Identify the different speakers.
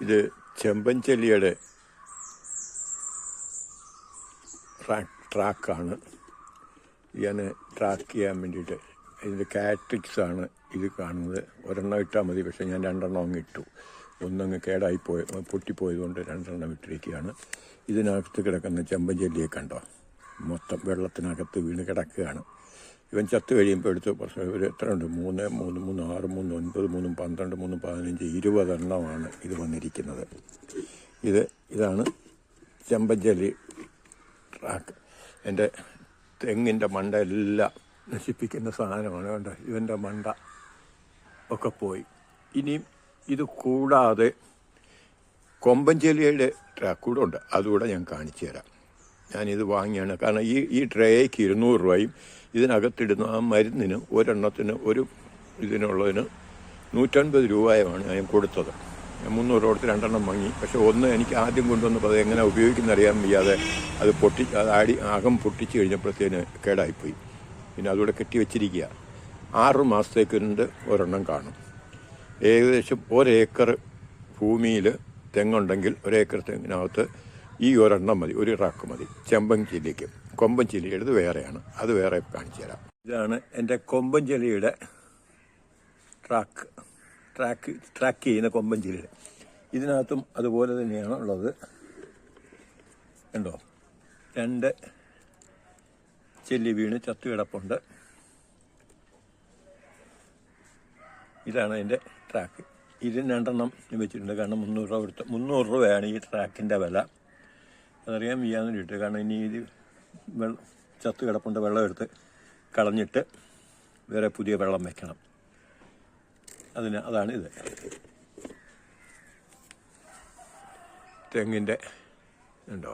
Speaker 1: ഇത് ചെമ്പൻചെല്ലിയുടെ ട്രാക്കാണ്. ഞാൻ ട്രാക്ക് ചെയ്യാൻ വേണ്ടിയിട്ട് ഇതിൻ്റെ കാട്രിക്സാണ് ഇത് കാണുന്നത്. ഒരെണ്ണം ഇട്ടാൽ മതി, പക്ഷേ ഞാൻ രണ്ടെണ്ണം അങ്ങ് ഇട്ടു. ഒന്നങ്ങ് പൊട്ടിപ്പോയതുകൊണ്ട് രണ്ടെണ്ണം ഇട്ടിരിക്കുകയാണ്. ഇതിനകത്ത് കിടക്കുന്ന ചെമ്പൻചെല്ലിയെ കണ്ടോ, മൊത്തം വെള്ളത്തിനകത്ത് വീണ് കിടക്കുകയാണ്. ഇവൻ ചത്ത് കഴിയുമ്പോൾ എടുത്ത് ഒരു എത്ര ഉണ്ട്, 3, 3, 3, 6, 3, 9, 3, 12, 3, 15, 20 എണ്ണമാണ് ഇത് വന്നിരിക്കുന്നത്. ഇതാണ് ചെമ്പൻചെല്ലി ട്രാക്ക്. എൻ്റെ തെങ്ങിൻ്റെ മണ്ട എല്ലാം നശിപ്പിക്കുന്ന സാധനമാണ്. കണ്ടോ, ഇവൻ്റെ മണ്ട ഒക്കെ പോയി. ഇനിയും ഇത് കൂടാതെ കൊമ്പൻചെല്ലിയുടെ ട്രാക്ക് കൂടെ ഉണ്ട്, അതുകൂടെ ഞാൻ കാണിച്ചു തരാം. ഞാനിത് വാങ്ങിയാണ്, കാരണം ഈ ട്രേയ്ക്ക് 200 രൂപയും ഇതിനകത്തിടുന്ന ആ മരുന്നിന് ഒരെണ്ണത്തിന് ഇതിനുള്ളതിന് 150 രൂപയുമാണ് ഞാൻ കൊടുത്തത്. ഞാൻ 300 രൂപ കൊടുത്ത് രണ്ടെണ്ണം വാങ്ങി. പക്ഷേ ഒന്ന് എനിക്ക് ആദ്യം കൊണ്ടുവന്നപ്പോൾ അത് എങ്ങനെ ഉപയോഗിക്കുന്ന അറിയാൻ വയ്യാതെ അത് അകം പൊട്ടിച്ച് കഴിഞ്ഞപ്പോഴത്തേന് കേടായിപ്പോയി. പിന്നെ അതുകൂടെ കെട്ടി വെച്ചിരിക്കുക. 6 മാസത്തേക്കുണ്ട് ഒരെണ്ണം കാണും. ഏകദേശം 1 ഏക്കർ ഭൂമിയിൽ തെങ്ങുണ്ടെങ്കിൽ 1 ഏക്കർ തെങ്ങിനകത്ത് ഈ ഒരെണ്ണം മതി, ഒരു ട്രാക്ക് മതി. ചെമ്പൻചെല്ലിക്ക്. കൊമ്പൻചെല്ലിയുടെ വേറെയാണ്, അത് വേറെ കാണിച്ചു തരാം. ഇതാണ് എൻ്റെ കൊമ്പൻചെല്ലിയുടെ ട്രാക്ക് ചെയ്യുന്ന കൊമ്പൻചെല്ലിയുടെ. ഇതിനകത്തും അതുപോലെ തന്നെയാണ് ഉള്ളത്. കണ്ടോ, 2 ചെല്ലി വീണ് ചത്തു കിടപ്പുണ്ട്. ഇതാണ് എൻ്റെ ട്രാക്ക്. ഇതിന് 2 എണ്ണം വെച്ചിട്ടുണ്ട്, കാരണം 300 രൂപ കൊടുത്ത്. 300 രൂപയാണ് ഈ ട്രാക്കിൻ്റെ വില. അതറിയാൻ വയ്യാന്ന് കിട്ടും, കാരണം ഇനി ഇത് ചത്തു കിടപ്പുണ്ട്. വെള്ളം എടുത്ത് കളഞ്ഞിട്ട് വേറെ പുതിയ വെള്ളം വെക്കണം. അതാണ് ഇത്. തെങ്ങിൻ്റെ ഉണ്ടോ,